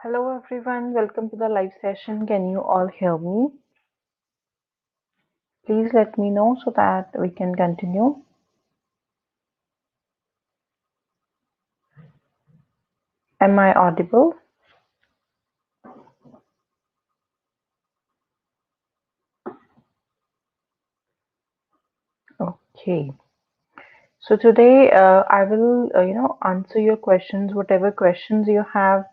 Hello everyone, welcome to the live session. Can you all hear me? Please let me know so that we can continue. Am I audible? Okay. So today I will answer your questions, whatever questions you have,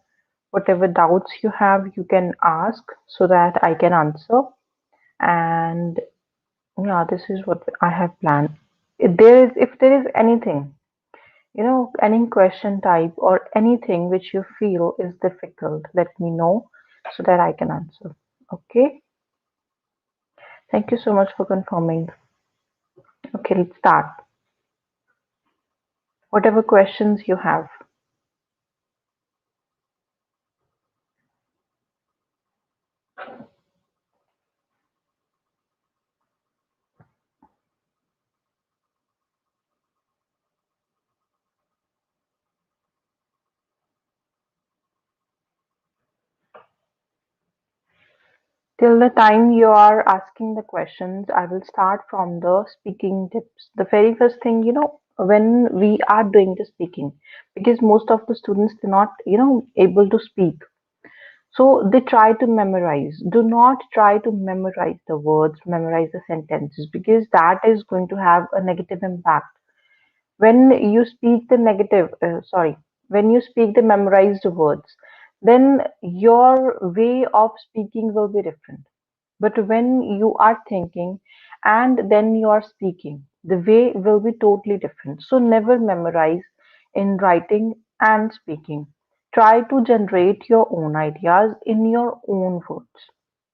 whatever doubts you have, you can ask so that I can answer. And yeah, this is what I have planned. If there is anything, any question type or anything which you feel is difficult, let me know so that I can answer. Okay. Thank you so much for confirming. Okay, let's start. Whatever questions you have. Till the time you are asking the questions, I will start from the speaking tips. The very first thing, when we are doing the speaking, because most of the students are not, able to speak. So they try to memorize. Do not try to memorize the words, memorize the sentences, because that is going to have a negative impact. When you speak the when you speak the memorized words, then your way of speaking will be different. But when you are thinking and then you are speaking, the way will be totally different. So never memorize in writing and speaking. Try to generate your own ideas in your own words.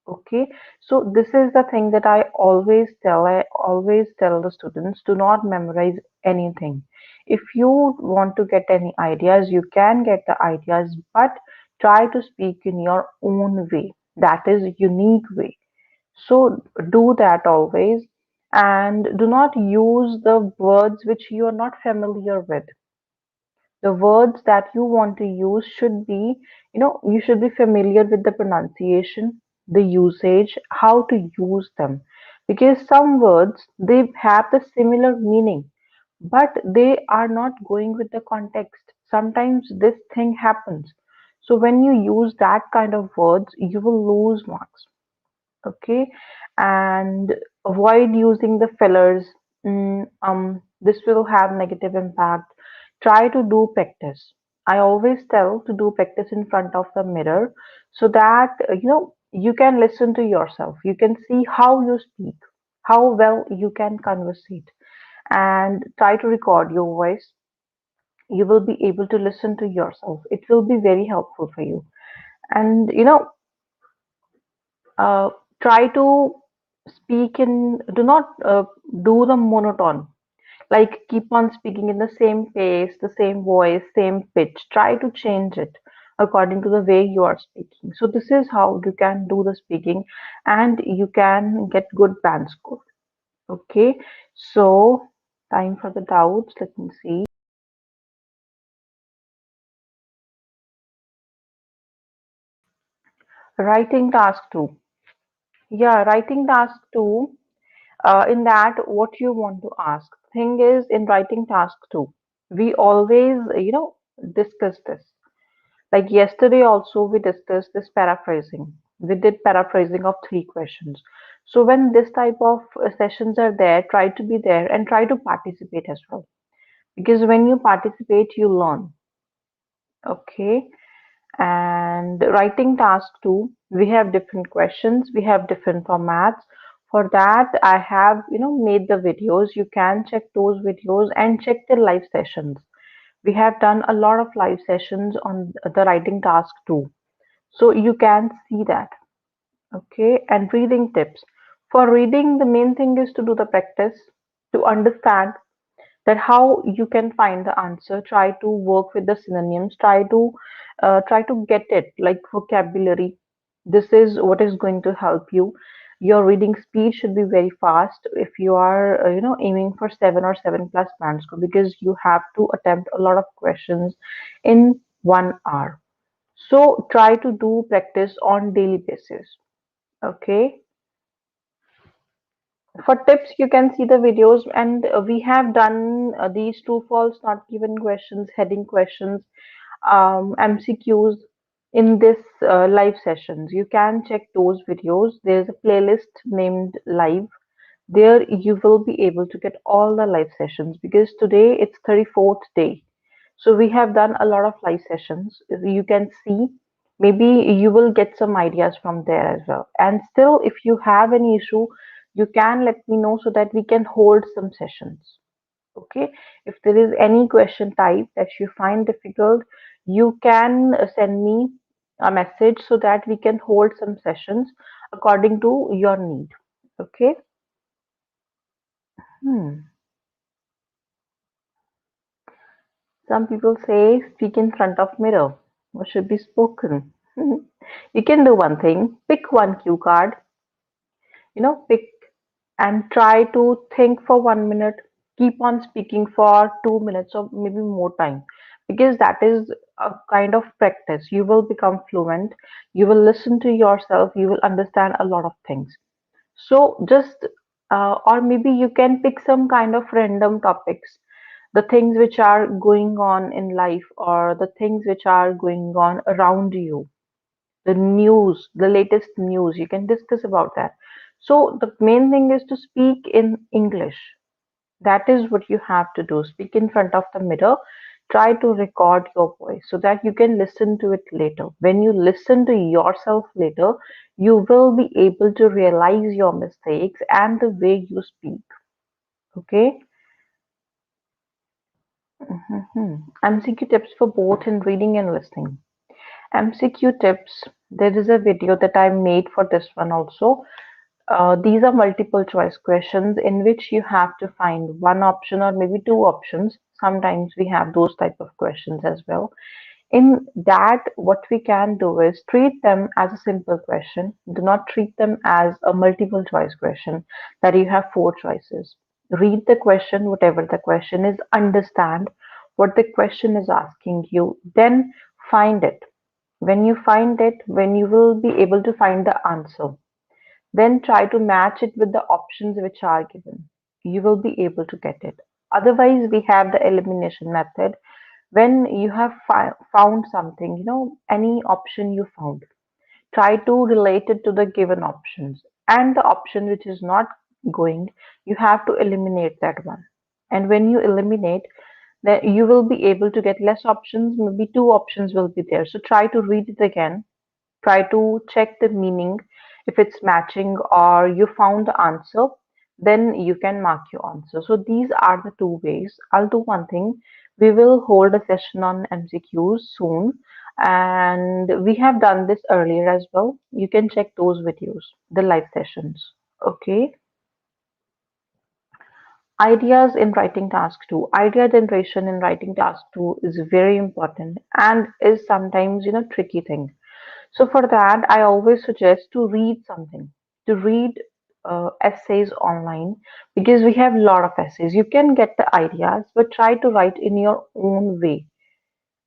Okay, so this is the thing that I always tell. I always tell the students, do not memorize anything. If you want to get any ideas, you can get the ideas, but try to speak in your own way. That is unique way. So do that always, and do not use the words which you are not familiar with. The words that you want to use should be, you should be familiar with the pronunciation, the usage, how to use them. Because some words, they have the similar meaning, but they are not going with the context. Sometimes this thing happens. So when you use that kind of words, you will lose marks. Okay, and avoid using the fillers. This will have negative impact. Try to do practice. I always tell to do practice in front of the mirror so that you can listen to yourself, you can see how you speak, how well you can conversate, and try to record your voice. You will be able to listen to yourself. It will be very helpful for you. And uh, try to speak in, do not do the monotone, like keep on speaking in the same pace, the same voice, same pitch. Try to change it according to the way you are speaking. So this is how you can do the speaking and you can get good band score. Okay, so time for the doubts. Let me see. Writing task 2. Yeah, writing task 2. In that, what you want to ask. Thing is, in writing task 2, we always, discuss this. Like yesterday also, we discussed this paraphrasing. We did paraphrasing of 3 questions. So when this type of sessions are there, try to be there and try to participate as well. Because when you participate, you learn. Okay. And writing task 2, we have different questions, we have different formats. For that, I have made the videos. You can check those videos and check the live sessions. We have done a lot of live sessions on the writing task 2, so you can see that. Okay, and reading tips. For reading, the main thing is to do the practice, to understand that how you can find the answer. Try to work with the synonyms. Try to get it, like vocabulary. This is what is going to help you. Your reading speed should be very fast if you are aiming for 7 or 7 plus band score, because you have to attempt a lot of questions in 1 hour. So try to do practice on daily basis. Okay. For tips, you can see the videos, and we have done these true false not given questions, heading questions, MCQs in this live sessions. You can check those videos. There's a playlist named live. There you will be able to get all the live sessions, because today it's 34th day. So we have done a lot of live sessions. You can see, maybe you will get some ideas from there as well. And still, if you have any issue, you can let me know so that we can hold some sessions. Okay. If there is any question type that you find difficult, you can send me a message so that we can hold some sessions according to your need. Okay. Hmm. Some people say speak in front of mirror. What should be spoken? You can do one thing. Pick one cue card. Pick and try to think for 1 minute. Keep on speaking for 2 minutes or maybe more time, because that is a kind of practice. You will become fluent. You will listen to yourself. You will understand a lot of things. So just, or maybe you can pick some kind of random topics, the things which are going on in life, or the things which are going on around you, the news, the latest news. You can discuss about that. So the main thing is to speak in English. That is what you have to do. Speak in front of the mirror. Try to record your voice so that you can listen to it later. When you listen to yourself later, you will be able to realize your mistakes and the way you speak. Okay? MCQ tips for both in reading and listening. MCQ tips. There is a video that I made for this one also. These are multiple choice questions in which you have to find one option or maybe two options. Sometimes we have those type of questions as well. In that, what we can do is treat them as a simple question. Do not treat them as a multiple choice question that you have four choices. Read the question, whatever the question is, understand what the question is asking you, then find it. When you find it, when you will be able to find the answer, then try to match it with the options which are given. You will be able to get it. Otherwise, we have the elimination method. When you have found something, any option you found, try to relate it to the given options. And the option which is not going, you have to eliminate that one. And when you eliminate, then you will be able to get less options, maybe two options will be there. So try to read it again, try to check the meaning. If it's matching or you found the answer, then you can mark your answer. So these are the two ways. I'll do one thing. We will hold a session on MCQs soon, and we have done this earlier as well. You can check those videos, the live sessions. Okay. Ideas in writing task 2. Idea generation in writing task 2 is very important and is sometimes, tricky thing. So for that, I always suggest to read something, to read essays online, because we have a lot of essays. You can get the ideas, but try to write in your own way.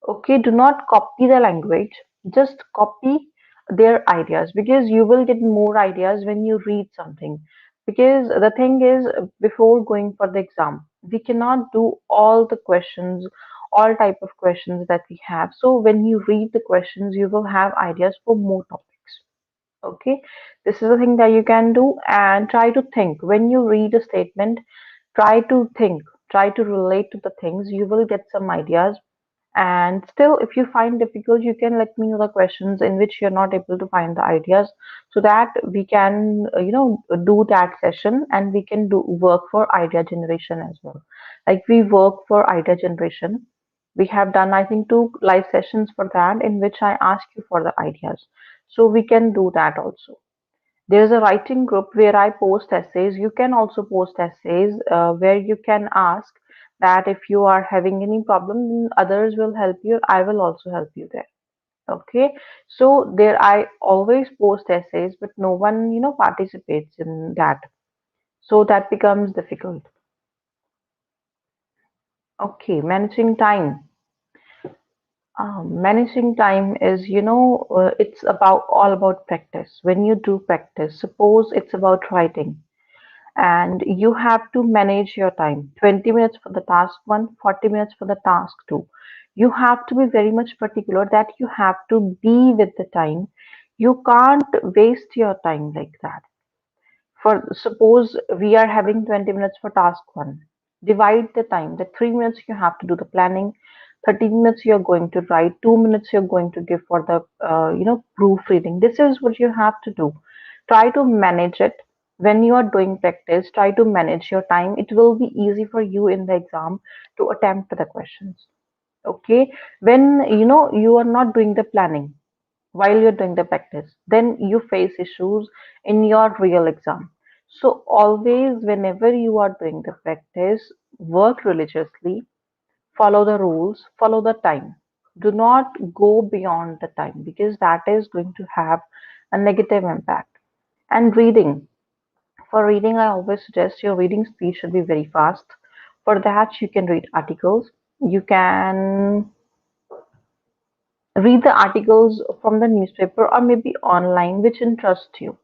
Okay, do not copy the language, just copy their ideas, because you will get more ideas when you read something. Because the thing is, before going for the exam, we cannot do all the questions, all type of questions that we have. So when you read the questions, you will have ideas for more topics. Okay, this is the thing that you can do, and try to think when you read a statement. Try to think, try to relate to the things. You will get some ideas, and still, if you find difficult, you can let me know the questions in which you're not able to find the ideas, so that we can, do that session, and we can do work for idea generation as well. Like we work for idea generation. We have done, I think, two live sessions for that in which I ask you for the ideas. So we can do that also. There's a writing group where I post essays. You can also post essays where you can ask that if you are having any problem, then others will help you. I will also help you there. Okay. So there I always post essays, but no one, participates in that. So that becomes difficult. Okay. Managing time. Managing time is, it's about all about practice. When you do practice, suppose it's about writing, and you have to manage your time. 20 minutes for the task one, 40 minutes for the task two. You have to be very much particular that you have to be with the time. You can't waste your time like that. For suppose we are having 20 minutes for task one. Divide the time. The 3 minutes you have to do the planning, 30 minutes you're going to write, 2 minutes you're going to give for the proofreading. This is what you have to do. Try to manage it. When you are doing practice, try to manage your time. It will be easy for you in the exam to attempt the questions. Okay. When you are not doing the planning while you're doing the practice, then you face issues in your real exam. So always, whenever you are doing the practice, work religiously, follow the rules, follow the time. Do not go beyond the time because that is going to have a negative impact. And reading. For reading, I always suggest your reading speed should be very fast. For that, you can read articles. You can read the articles from the newspaper or maybe online which interest you.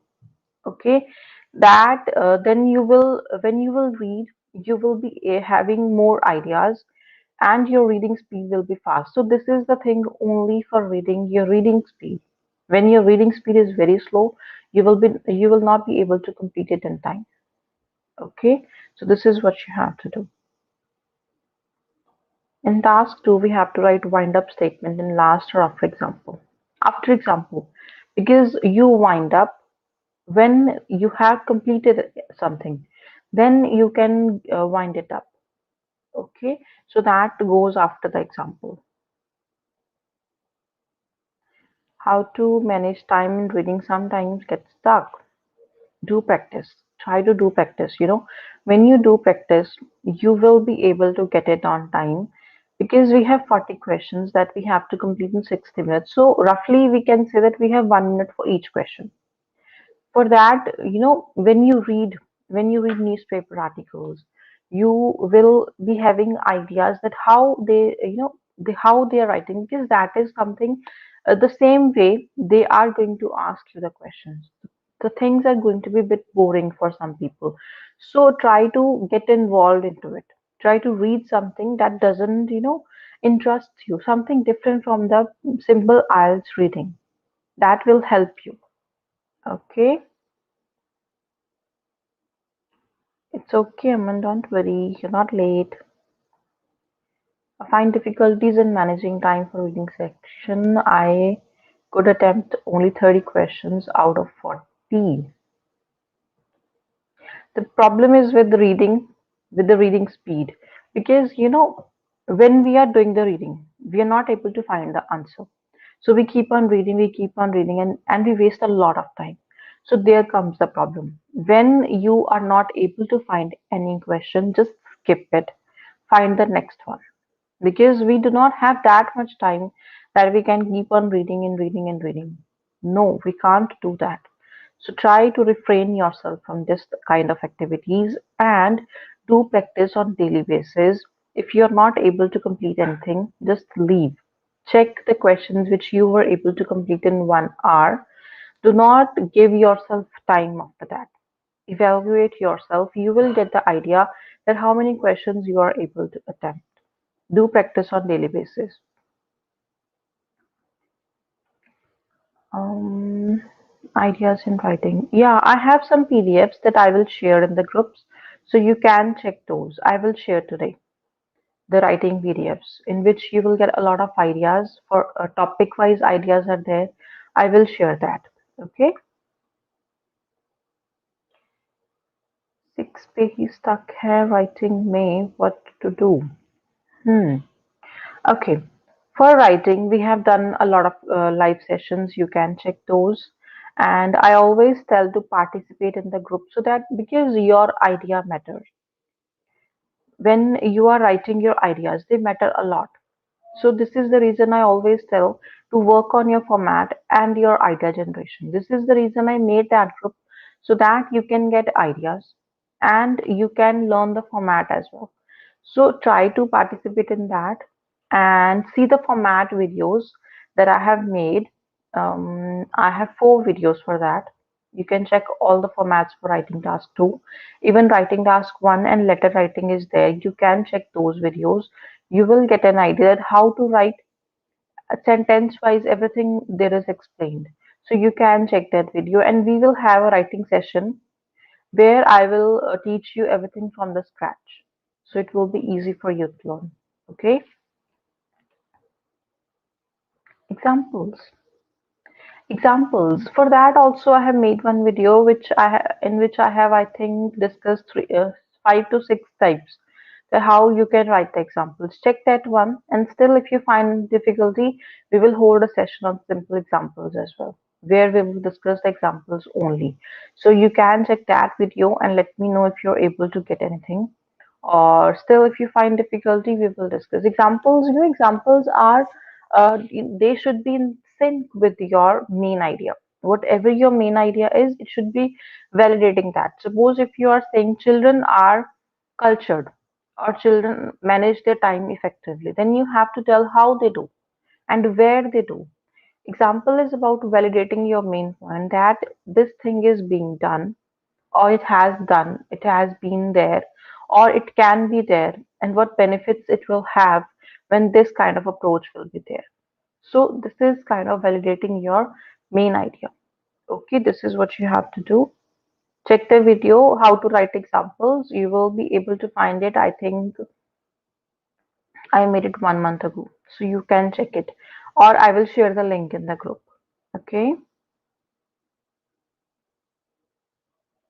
Okay, that then you will when you will read, you will be having more ideas, and your reading speed will be fast. So this is the thing only for reading, your reading speed. When your reading speed is very slow, you will not be able to complete it in time. Okay, so this is what you have to do. In task 2, we have to write wind up statement in last or after example. After example, because you wind up when you have completed something, then you can wind it up. Okay, so that goes after the example. How to manage time in reading sometimes gets stuck. Do practice. Try to do practice. When you do practice, you will be able to get it on time because we have 40 questions that we have to complete in 60 minutes. So, roughly, we can say that we have 1 minute for each question. For that, when you read newspaper articles, you will be having ideas that how how they are writing, because that is something, the same way they are going to ask you the questions. The things are going to be a bit boring for some people, so try to get involved into it. Try to read something that doesn't interest you, something different from the simple IELTS reading. That will help you. Okay. It's okay, Aman, don't worry, you're not late. I find difficulties in managing time for reading section. I could attempt only 30 questions out of 40. The problem is with the reading speed, because when we are doing the reading, we are not able to find the answer. So we keep on reading, and we waste a lot of time. So there comes the problem. When you are not able to find any question, just skip it. Find the next one, because we do not have that much time that we can keep on reading and reading and reading. No, we can't do that. So try to refrain yourself from this kind of activities and do practice on daily basis. If you're not able to complete anything, just leave. Check the questions which you were able to complete in 1 hour. Do not give yourself time after that. Evaluate yourself. You will get the idea that how many questions you are able to attempt. Do practice on daily basis. Um, Ideas in writing. Yeah, I have some PDFs that I will share in the groups, so you can check those. I will share today the writing PDFs in which you will get a lot of ideas for topic-wise ideas are there. I will share that. Okay. 6 पे stuck है writing में what to do. Hmm. Okay. For writing, we have done a lot of live sessions. You can check those. And I always tell to participate in the group, so that because your idea matters. When you are writing your ideas, they matter a lot. So this is the reason I always tell to work on your format and your idea generation. This is the reason I made that group, so that you can get ideas and you can learn the format as well. So try to participate in that. and see the format videos that I have made. I have 4 videos for that. You can check all the formats for writing task 2. Even writing task 1 and letter writing is there. You can check those videos. You will get an idea that how to write a sentence wise, everything there is explained. So you can check that video, and we will have a writing session where I will teach you everything from the scratch. So it will be easy for you to learn. Okay. Examples. Examples. For that also I have made one video in which I have, I think, discussed 5 to 6 types how you can write the examples. Check that one, and still if you find difficulty, we will hold a session on simple examples as well, where we will discuss the examples only. So you can check that video and let me know if you're able to get anything, or still if you find difficulty, we will discuss examples. Examples are they should be in sync with your main idea. Whatever your main idea is, it should be validating that. Suppose if you are saying children are cultured or children manage their time effectively, then you have to tell how they do and where they do. Example is about validating your main point, that this thing is being done, or it has been there, or it can be there, and what benefits it will have when this kind of approach will be there. So this is kind of validating your main idea. Okay, this is what you have to do. Check the video how to write examples. You will be able to find it. I think I made it 1 month ago, so you can check it, or I will share the link in the group. Okay.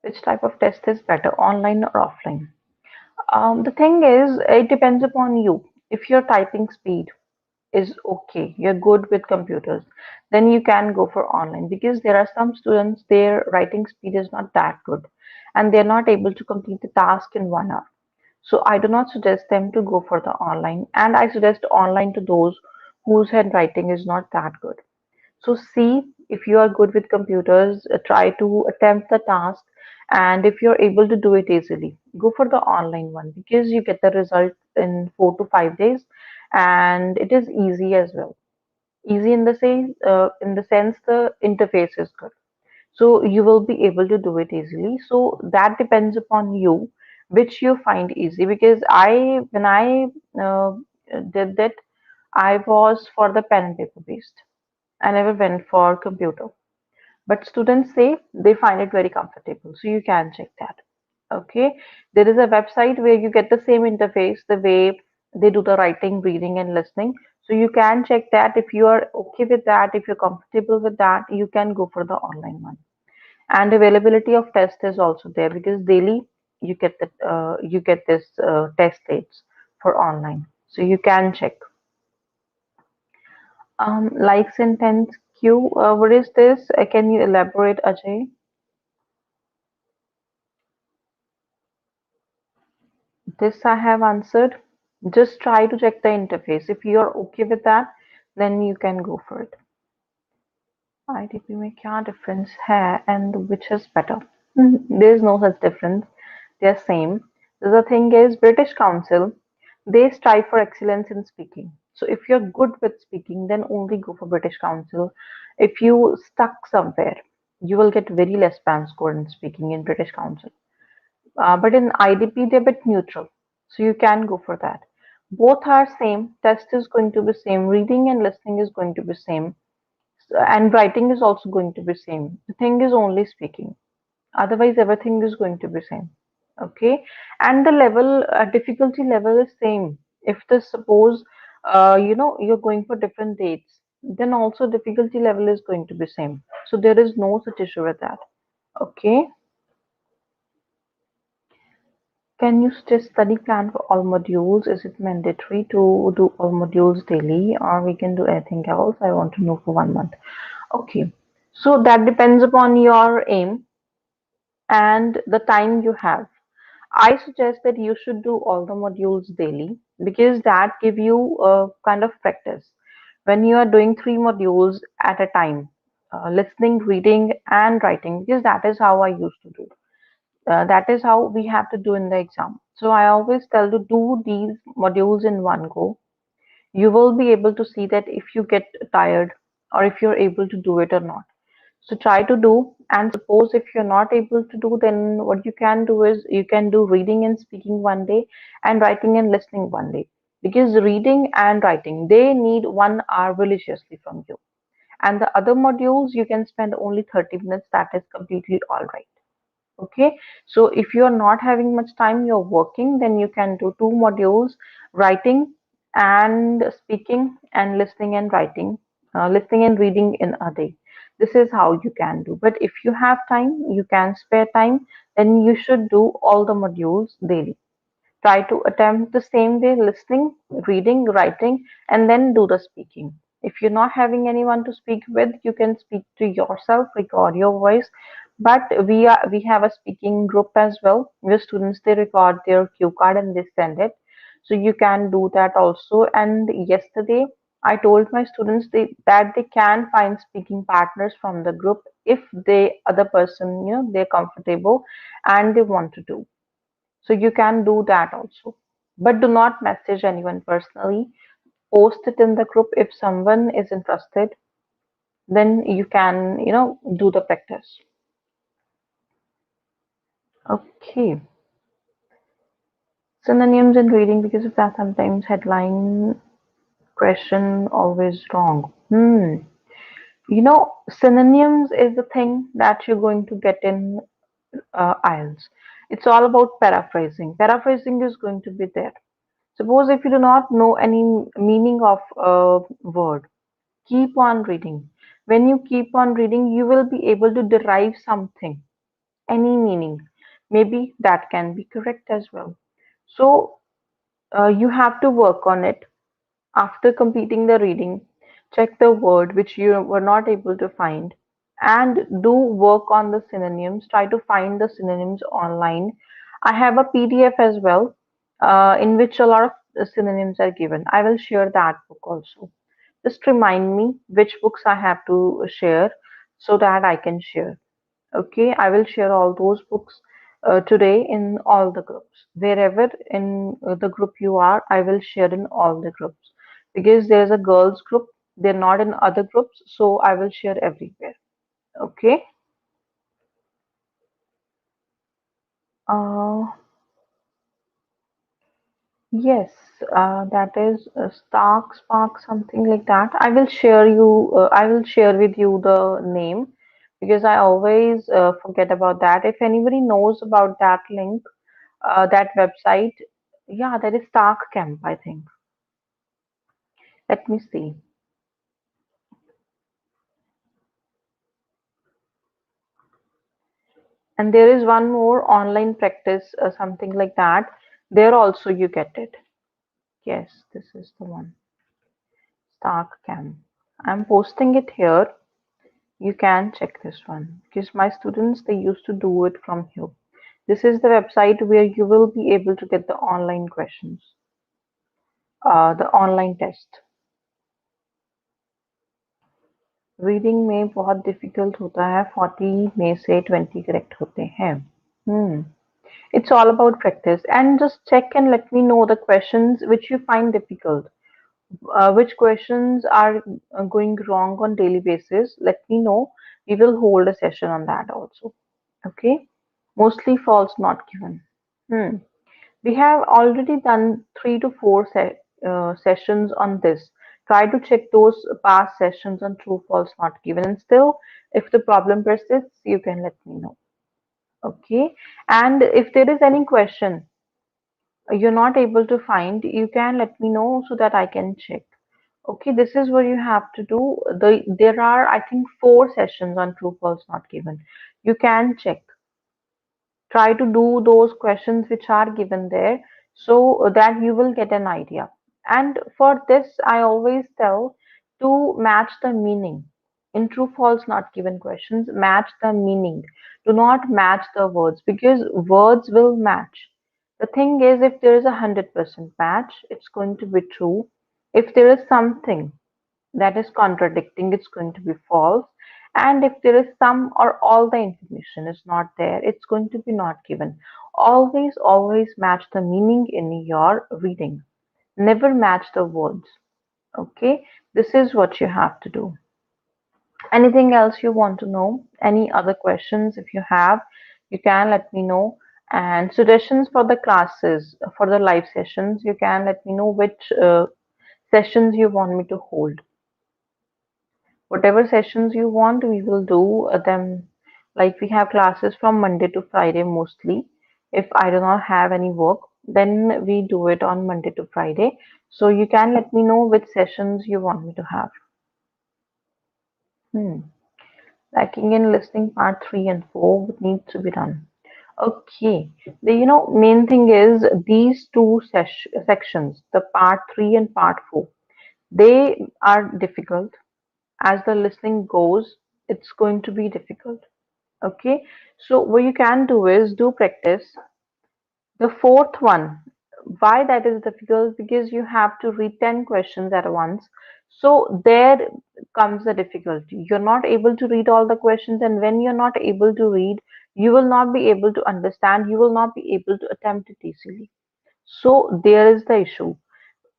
Which type of test is better, online or offline? The thing is, it depends upon you. If your typing speed is okay, you're good with computers, then you can go for online, because there are some students, their writing speed is not that good and they're not able to complete the task in 1 hour. So I do not suggest them to go for the online, and I suggest online to those whose handwriting is not that good. So see if you are good with computers, try to attempt the task, and if you're able to do it easily, go for the online one, because you get the result in 4 to 5 days, and it is easy as well. Easy in the sense the interface is good, so you will be able to do it easily. So that depends upon you, which you find easy. Because when I uh, did that, I was for the pen and paper based. I never went for computer. But students say they find it very comfortable. So you can check that. Okay. There is a website where you get the same interface, the way they do the writing, reading, and listening. So you can check that. If you are okay with that, if you're comfortable with that, you can go for the online one. And availability of test is also there, because daily you get this test dates for online. So you can check. Likes in 10th Q. What is this? Can you elaborate, Ajay? This I have answered. Just try to check the interface. If you are okay with that, then you can go for it. IDP में क्या difference है and which is better? There is no such difference. They are same. The thing is, British Council, they strive for excellence in speaking. So if you're good with speaking, then only go for British Council. If you stuck somewhere, you will get very less band score in speaking in British Council. But in IDP, they're a bit neutral. So you can go for that. Both are same. Test is going to be same. Reading and listening is going to be same. And writing is also going to be same. The thing is only speaking. Otherwise, everything is going to be same. Okay. And the level, difficulty level is same. If the suppose, you're going for different dates, then also difficulty level is going to be same. So there is no such issue with that. Okay. Can you just study plan for all modules? Is it mandatory to do all modules daily, or we can do anything else? I want to know for 1 month. Okay, so that depends upon your aim and the time you have. I suggest that you should do all the modules daily, because that give you a kind of practice. When you are doing 3 modules at a time, listening, reading, and writing, because that is how I used to do. That is how we have to do in the exam. So I always tell to do these modules in one go. You will be able to see that if you get tired or if you're able to do it or not. So try to do, and suppose if you're not able to do, then what you can do is you can do reading and speaking one day and writing and listening one day. Because reading and writing, they need 1 hour religiously from you. And the other modules, you can spend only 30 minutes. That is completely all right. Okay, so if you are not having much time, you're working, then you can do 2 modules, writing and speaking, and listening and writing, listening and reading in a day. This is how you can do. But if you have time, you can spare time, then you should do all the modules daily. Try to attempt the same way, listening, reading, writing, and then do the speaking. If you're not having anyone to speak with, you can speak to yourself, record your voice. But we have a speaking group as well, where students they record their cue card and they send it. So you can do that also. And yesterday I told my students that they can find speaking partners from the group if they other person, they're comfortable and they want to do. So you can do that also. But do not message anyone personally. Post it in the group. If someone is interested, then you can, do the practice. Okay. Synonyms in reading, because of that sometimes headline question always wrong. Synonyms is the thing that you're going to get in IELTS. It's all about paraphrasing. Paraphrasing is going to be there. Suppose if you do not know any meaning of a word, keep on reading. When you keep on reading, you will be able to derive something, any meaning. Maybe that can be correct as well. So you have to work on it. After completing the reading, check the word which you were not able to find and do work on the synonyms. Try to find the synonyms online. I have a PDF as well in which a lot of synonyms are given. I will share that book also. Just remind me which books I have to share so that I can share. Okay, I will share all those books today in all the groups. Wherever in the group you are, I will share in all the groups because there's a girls group, they're not in other groups, so I will share everywhere. Okay. Uh, yes, that is Spark, something like that. I will share you. I will share with you the name because I always forget about that. If anybody knows about that link, that website. Yeah, that is Stark Camp, I think. Let me see. And there is one more online practice, something like that. There also you get it. Yes, this is the one. Stark Camp. I'm posting it here. You can check this one because my students they used to do it from here. This is the website where you will be able to get the online questions, the online test. Reading में बहुत difficult होता है 40 में से 20 correct होते हैं hmm. It's all about practice and just check and let me know the questions which you find difficult. Which questions are going wrong on daily basis. Let me know. We will hold a session on that also. Okay. Mostly false not given. Hmm. We have already done 3 to 4 sessions on this. Try to check those past sessions on true, false, not given. And still, if the problem persists, you can let me know. Okay. And if there is any question you're not able to find, you can let me know so that I can check. Okay, this is what you have to do. There are, I think, 4 sessions on true, false, not given. You can check. Try to do those questions which are given there so that you will get an idea. And for this, I always tell to match the meaning. In true, false, not given questions, match the meaning. Do not match the words because words will match. The thing is, if there is 100% match, it's going to be true. If there is something that is contradicting, it's going to be false. And if there is some or all the information is not there, it's going to be not given. Always match the meaning in your reading. Never match the words. Okay, this is what you have to do. Anything else you want to know? Any other questions? If you have, you can let me know. And suggestions for the classes, for the live sessions, you can let me know which sessions you want me to hold. Whatever sessions you want, we will do them. Like we have classes from Monday to Friday mostly. If I do not have any work, then we do it on Monday to Friday. So you can let me know which sessions you want me to have. Hmm. Lacking in listening part 3 and 4 would need to be done. Okay. The main thing is these two sections, the part 3 and part 4, they are difficult. As the listening goes, it's going to be difficult. Okay. So what you can do is do practice. The fourth one, why that is difficult? Because you have to read 10 questions at once. So there comes the difficulty. You're not able to read all the questions, and when you're not able to read, you will not be able to understand, you will not be able to attempt it easily. So there is the issue.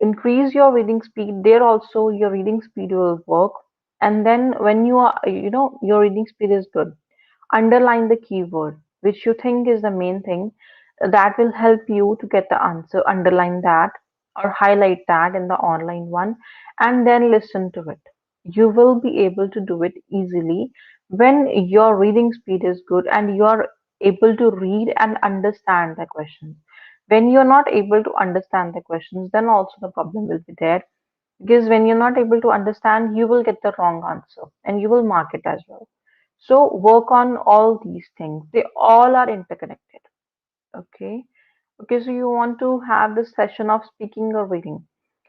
Increase your reading speed. There also your reading speed will work. And then when you are, your reading speed is good, underline the keyword which you think is the main thing that will help you to get the answer. Underline that or highlight that in the online one, and then listen to it. You will be able to do it easily when your reading speed is good and you are able to read and understand the questions. When you're not able to understand the questions, then also the problem will be there, because when you're not able to understand, you will get the wrong answer and you will mark it as well. So work on all these things. They all are interconnected. Okay. Okay, so you want to have this session of speaking or reading.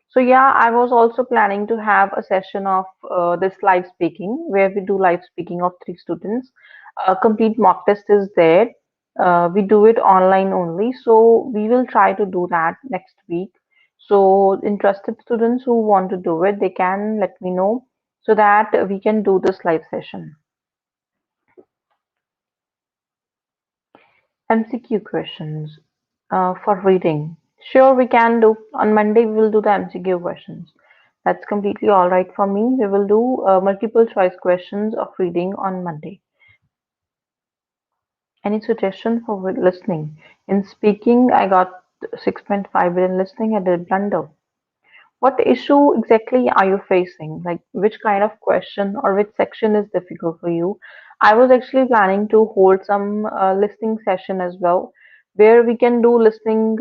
So yeah, I was also planning to have a session of this live speaking where we do live speaking of 3 students. Complete mock test is there. We do it online only. So we will try to do that next week. So interested students who want to do it, they can let me know so that we can do this live session. MCQ questions for reading. Sure, we can do. On Monday, we will do the MCQ questions. That's completely all right for me. We will do multiple choice questions of reading on Monday. Any suggestion for listening? In speaking, I got 6.5, but in listening, I did blunder. What issue exactly are you facing? Like which kind of question or which section is difficult for you? I was actually planning to hold some listening session as well, where we can do listening,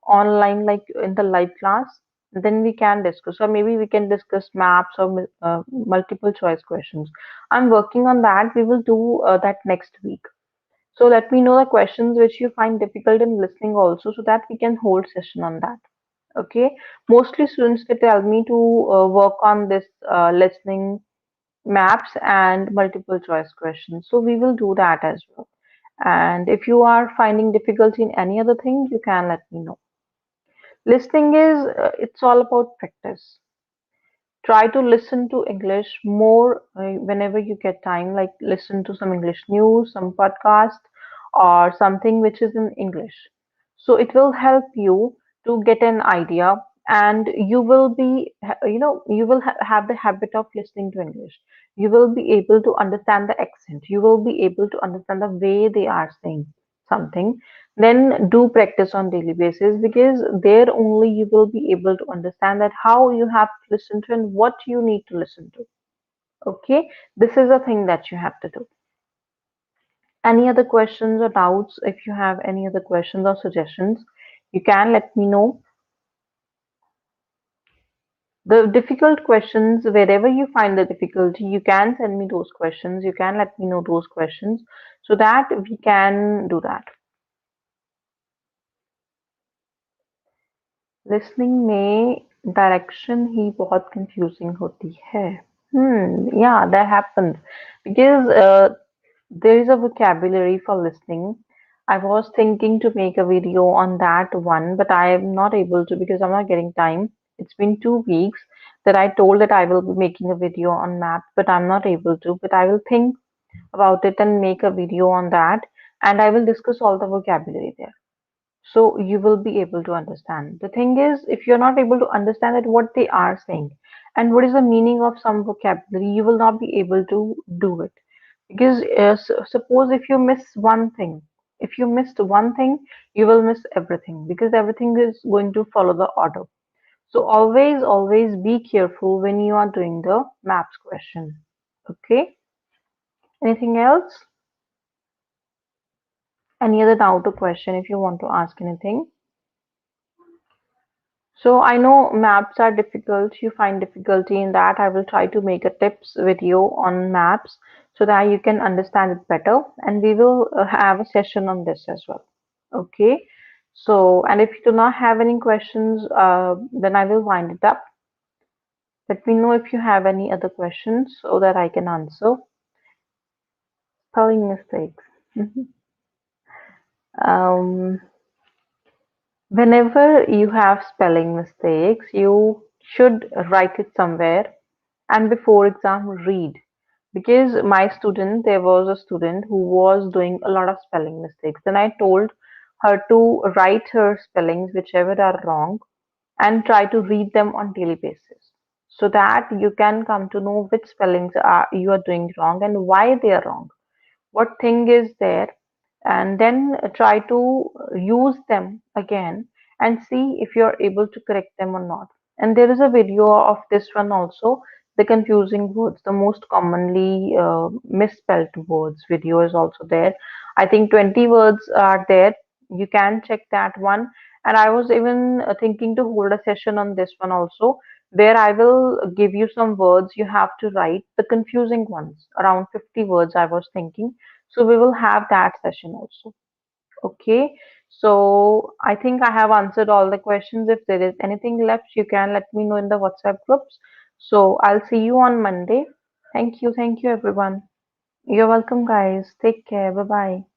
online, like in the live class. Then we can discuss, or maybe we can discuss maps or multiple choice questions. I'm working on that. We will do that next week. So let me know the questions which you find difficult in listening also, so that we can hold session on that. Okay, mostly students they tell me to work on this listening maps and multiple choice questions, so we will do that as well. And if you are finding difficulty in any other thing, you can let me know. Listening is it's all about practice. Try to listen to English more whenever you get time, like listen to some English news, some podcast, or something which is in English. So it will help you to get an idea, and you will be, you will have the habit of listening to English. You will be able to understand the accent. You will be able to understand the way they are saying something. Then do practice on daily basis, because there only you will be able to understand that how you have to listen to and what you need to listen to. Okay, this is a thing that you have to do. Any other questions or doubts? If you have any other questions or suggestions, you can let me know. The difficult questions, wherever you find the difficulty, you can send me those questions. You can let me know those questions so that we can do that. Listening में direction ही बहुत confusing होती है. Yeah, that happens because there is a vocabulary for listening. I was thinking to make a video on that one, but I am not able to because I'm not getting time. It's been 2 weeks that I told that I will be making a video on math, but I'm not able to. But I will think about it and make a video on that, and I will discuss all the vocabulary there. So you will be able to understand. The thing is, if you're not able to understand that what they are saying and what is the meaning of some vocabulary, you will not be able to do it. Because suppose if you miss one thing, if you missed one thing, you will miss everything because everything is going to follow the order. So always, always be careful when you are doing the maps question. Okay. Anything else? Any other doubt or question if you want to ask anything? So I know maps are difficult. You find difficulty in that. I will try to make a tips video on maps so that you can understand it better. And we will have a session on this as well. Okay. So, and if you do not have any questions, then I will wind it up. Let me know if you have any other questions so that I can answer. Spelling mistakes. Um, Whenever you have spelling mistakes, you should write it somewhere and before exam read. Because my student, there was a student who was doing a lot of spelling mistakes. Then I told her to write her spellings, whichever are wrong, and try to read them on daily basis so that you can come to know which spellings are you are doing wrong and why they are wrong, what thing is there, and then try to use them again and see if you're able to correct them or not. And there is a video of this one also, the confusing words, the most commonly misspelled words video is also there. I think 20 words are there. You can check that one. And I was even thinking to hold a session on this one also, where I will give you some words you have to write, the confusing ones, around 50 words I was thinking, so we will have that session also. Okay. So I think I have answered all the questions. If there is anything left, you can let me know in the WhatsApp groups. So I'll see you on Monday. Thank you. Thank you, everyone. You're welcome, guys. Take care. Bye bye.